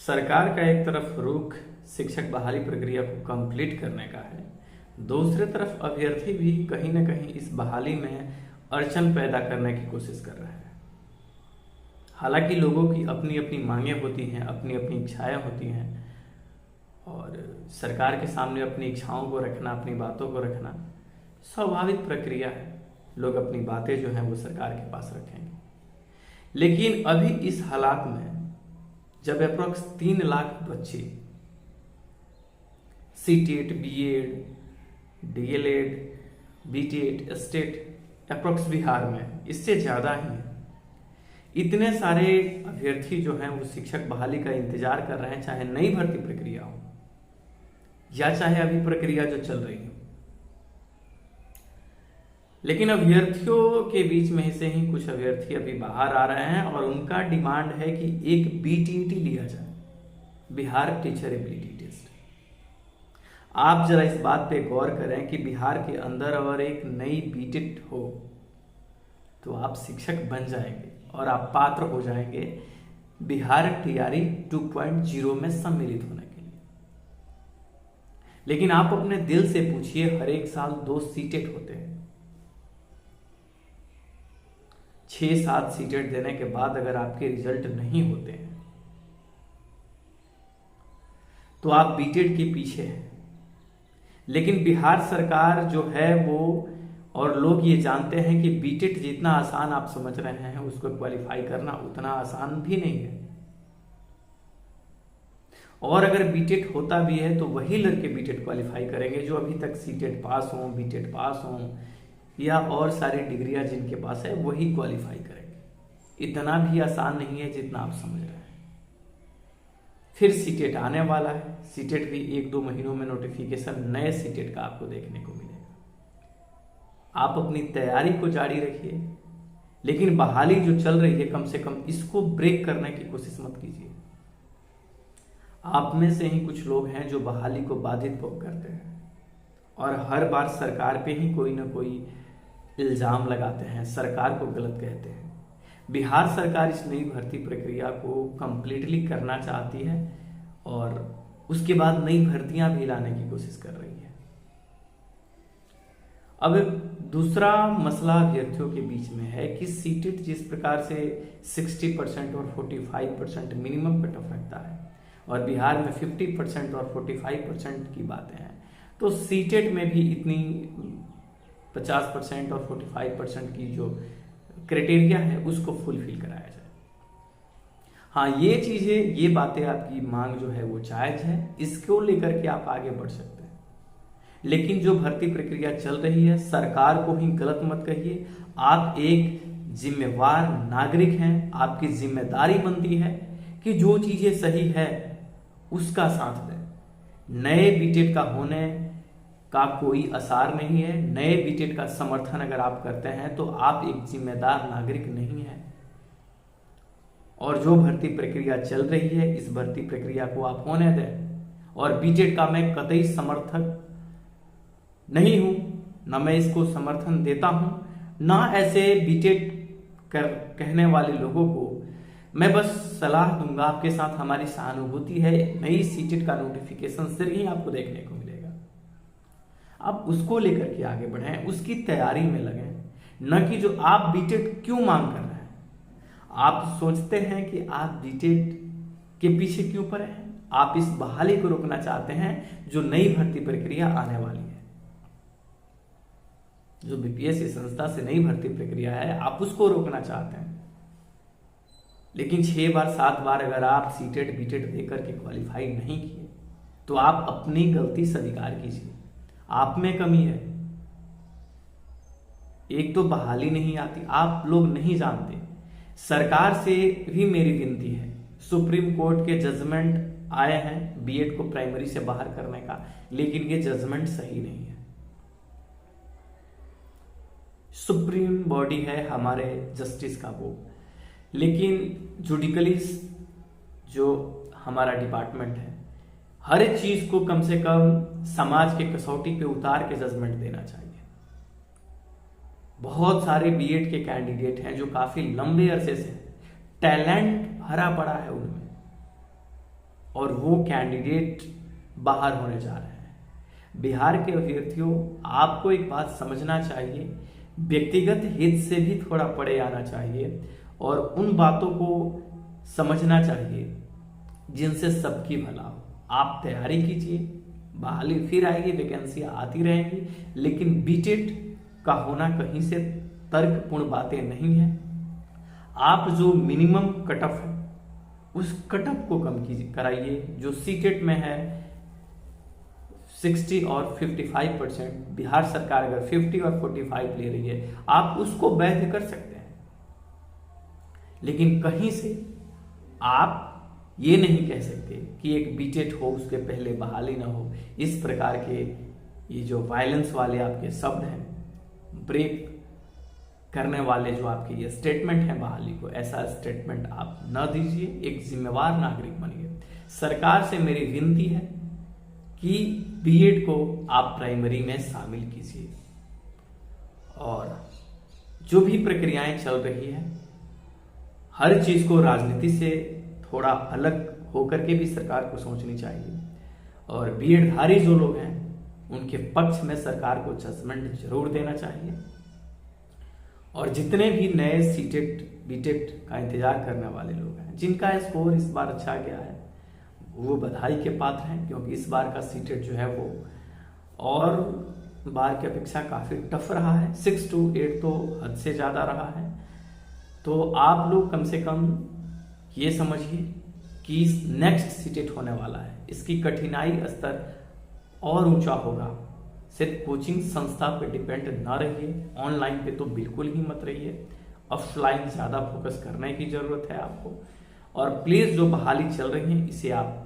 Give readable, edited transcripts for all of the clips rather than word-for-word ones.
सरकार का एक तरफ रुख शिक्षक बहाली प्रक्रिया को कंप्लीट करने का है, दूसरी तरफ अभ्यर्थी भी कहीं ना कहीं इस बहाली में अड़चन पैदा करने की कोशिश कर रहा है। हालांकि लोगों की अपनी अपनी मांगें होती हैं, अपनी अपनी इच्छाएं होती हैं, और सरकार के सामने अपनी इच्छाओं को रखना, अपनी बातों को रखना स्वाभाविक प्रक्रिया है। लोग अपनी बातें जो हैं वो सरकार के पास रखेंगे। लेकिन अभी इस हालात में जब अप्रोक्स 3 लाख बच्चे CTET, BEd, DElEd, BTET, state approx Bihar में इससे ज़्यादा ही है, इतने सारे अभ्यर्थी जो हैं वो शिक्षक बहाली का इंतजार कर रहे हैं, चाहे नई भर्ती प्रक्रिया हो या चाहे अभी प्रक्रिया जो चल रही हो। लेकिन अभ्यर्थियों के बीच में से ही कुछ अभ्यर्थी अभी बाहर आ रहे हैं और उनका डिमांड है कि एक बीटीईटी लिया जाए, बिहार टीचर एबिलिटी टेस्ट। आप जरा इस बात पे गौर करें कि बिहार के अंदर अगर एक नई बीटेट हो तो आप शिक्षक बन जाएंगे और आप पात्र हो जाएंगे बिहार टीआरई 2.0 में सम्मिलित होने के लिए। लेकिन आप अपने दिल से पूछिए, हर एक साल 2 सीटेट होते हैं। 6-7 सीटेट देने के बाद अगर आपके रिजल्ट नहीं होते हैं तो आप बीटेट के पीछे हैं। लेकिन बिहार सरकार जो है वो, और लोग ये जानते हैं कि बीटेट जितना आसान आप समझ रहे हैं उसको क्वालिफाई करना उतना आसान भी नहीं है। और अगर बीटेट होता भी है तो वही लड़के बीटेट क्वालिफाई करेंगे जो अभी तक सीटेट पास हो, बीटेट पास हो, या और सारी डिग्रियां जिनके पास है वही क्वालिफाई करेंगे। इतना भी आसान नहीं है जितना आप समझ रहे हैं। फिर सीटेट आने वाला है, सीटेट भी 1-2 महीनों में नोटिफिकेशन नए सीटेट का आपको देखने को मिलेगा। आप अपनी तैयारी को जारी रखिए, लेकिन बहाली जो चल रही है कम से कम इसको ब्रेक करने की कोशिश मत कीजिए। आप में से ही कुछ लोग हैं जो बहाली को बाधित करते हैं और हर बार सरकार पे ही कोई ना कोई इल्जाम लगाते हैं, सरकार को गलत कहते हैं। बिहार सरकार इस नई भर्ती प्रक्रिया को कंप्लीटली करना चाहती है और उसके बाद नई भर्तियां भी लाने की कोशिश कर रही है। अब दूसरा मसला अभ्यर्थियों के बीच में है कि सीटेट जिस प्रकार से 60% और 45% मिनिमम कट ऑफ रखता है और बिहार में 50% और 45% की बातें हैं, तो सीटेट में भी इतनी 50% और 45% की जो क्राइटेरिया है उसको फुलफिल कराया जाए। हाँ, ये चीजें, ये बातें, आपकी मांग जो है वो जायज है, इसको लेकर के आप आगे बढ़ सकते हैं। लेकिन जो भर्ती प्रक्रिया चल रही है, सरकार को ही गलत मत कहिए। आप एक जिम्मेवार नागरिक हैं, आपकी जिम्मेदारी बनती है कि जो चीजें सही है उसका साथ दें। नए बीटेट का होने का कोई आसार नहीं है। नए बीटेट का समर्थन अगर आप करते हैं तो आप एक जिम्मेदार नागरिक नहीं है। और जो भर्ती प्रक्रिया चल रही है, इस भर्ती प्रक्रिया को आप होने दें। और बीटेट का मैं कतई समर्थक नहीं हूं, ना मैं इसको समर्थन देता हूं, ना ऐसे बीटेट कहने वाले लोगों को मैं बस सलाह दूंगा। आपके साथ हमारी सहानुभूति है। नई सीटेट का नोटिफिकेशन सिर्फ ही आपको देखने को मिलेगा। आप उसको लेकर के आगे बढ़ें, उसकी तैयारी में लगें, न कि जो आप बीटेट क्यों मांग कर रहे हैं। आप सोचते हैं कि आप बीटेट के पीछे क्यों पड़े हैं। आप इस बहाली को रोकना चाहते हैं जो नई भर्ती प्रक्रिया आने वाली है, जो बीपीएससी संस्था से नई भर्ती प्रक्रिया है, आप उसको रोकना चाहते हैं। लेकिन 6 बार 7 बार अगर आप सीटेट बीटेट देकर के क्वालिफाई नहीं किए तो आप अपनी गलती स्वीकार कीजिए। आप में कमी है। एक तो बहाली नहीं आती, आप लोग नहीं जानते। सरकार से भी मेरी विनती है, सुप्रीम कोर्ट के जजमेंट आए हैं बीएड को प्राइमरी से बाहर करने का, लेकिन ये जजमेंट सही नहीं है। सुप्रीम बॉडी है हमारे जस्टिस का वो, लेकिन जुडिकली जो हमारा डिपार्टमेंट है, हर एक चीज को कम से कम समाज के कसौटी पे उतार के जजमेंट देना चाहिए। बहुत सारे बीएड के कैंडिडेट हैं जो काफी लंबे अरसे से, टैलेंट भरा पड़ा है उनमें, और वो कैंडिडेट बाहर होने जा रहे हैं। बिहार के अभ्यर्थियों, आपको एक बात समझना चाहिए, व्यक्तिगत हित से भी थोड़ा परे आना चाहिए और उन बातों को समझना चाहिए जिनसे सबकी भला हो। आप तैयारी कीजिए, बहाली फिर आएगी, वैकेंसी आती रहेंगी, लेकिन बीटेट का होना कहीं से तर्कपूर्ण बातें नहीं है। आप जो मिनिमम कट ऑफ है उस कट ऑफ को कम कराइए। जो सीटेट में है 60 और 55%, बिहार सरकार अगर 50 और 45 ले रही है, आप उसको वैध कर सकते हैं। लेकिन कहीं से आप ये नहीं कह सकते कि एक बीटेट हो उसके पहले बहाली ना हो। इस प्रकार के ये जो वायलेंस वाले आपके शब्द हैं, ब्रेक करने वाले जो आपके ये स्टेटमेंट है बहाली को, ऐसा स्टेटमेंट आप न दीजिए। एक जिम्मेवार नागरिक बनिए। सरकार से मेरी विनती है कि बीएड को आप प्राइमरी में शामिल कीजिए और जो भी प्रक्रियाएं चल रही है, हर चीज को राजनीति से थोड़ा अलग होकर के भी सरकार को सोचनी चाहिए। और बीएड धारी जो लोग हैं उनके पक्ष में सरकार को जजमेंट जरूर देना चाहिए। और जितने भी नए सीटेट बीटेट का इंतजार करने वाले लोग हैं, जिनका स्कोर इस बार अच्छा गया है, वो बधाई के पात्र हैं, क्योंकि इस बार का सीटेट जो है वो और बार की अपेक्षा काफी टफ रहा है। 6 to 8 तो हद से ज्यादा रहा है। तो आप लोग कम से कम ये समझिए कि नेक्स्ट सीटेट होने वाला है, इसकी कठिनाई स्तर और ऊंचा होगा। सिर्फ कोचिंग संस्था पे डिपेंड ना रहिए, ऑनलाइन पे तो बिल्कुल ही मत रहिए, ऑफलाइन ज़्यादा फोकस करने की ज़रूरत है आपको। और प्लीज़ जो बहाली चल रही है इसे आप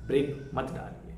ब्रेक मत डालिए।